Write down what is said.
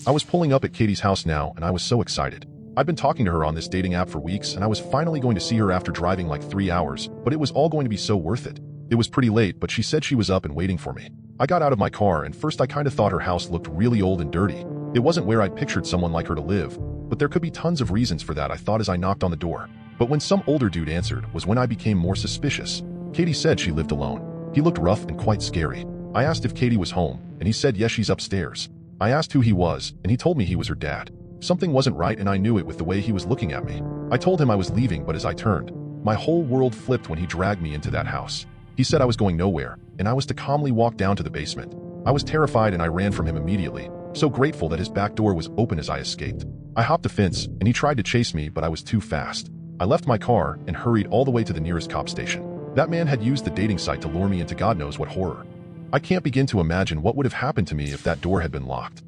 I was pulling up at Katie's house now, and I was so excited. I'd been talking to her on this dating app for weeks, and I was finally going to see her after driving like 3 hours, but it was all going to be so worth it. It was pretty late, but she said she was up and waiting for me. I got out of my car, and first I kind of thought her house looked really old and dirty. It wasn't where I'd pictured someone like her to live, but there could be tons of reasons for that, I thought as I knocked on the door. But when some older dude answered was when I became more suspicious. Katie said she lived alone. He looked rough and quite scary. I asked if Katie was home, and he said yes, she's upstairs. I asked who he was, and he told me he was her dad. Something wasn't right, and I knew it with the way he was looking at me. I told him I was leaving, but as I turned, my whole world flipped when he dragged me into that house. He said I was going nowhere, and I was to calmly walk down to the basement. I was terrified and I ran from him immediately, so grateful that his back door was open as I escaped. I hopped a fence, and he tried to chase me, but I was too fast. I left my car and hurried all the way to the nearest cop station. That man had used the dating site to lure me into God knows what horror. I can't begin to imagine what would have happened to me if that door had been locked.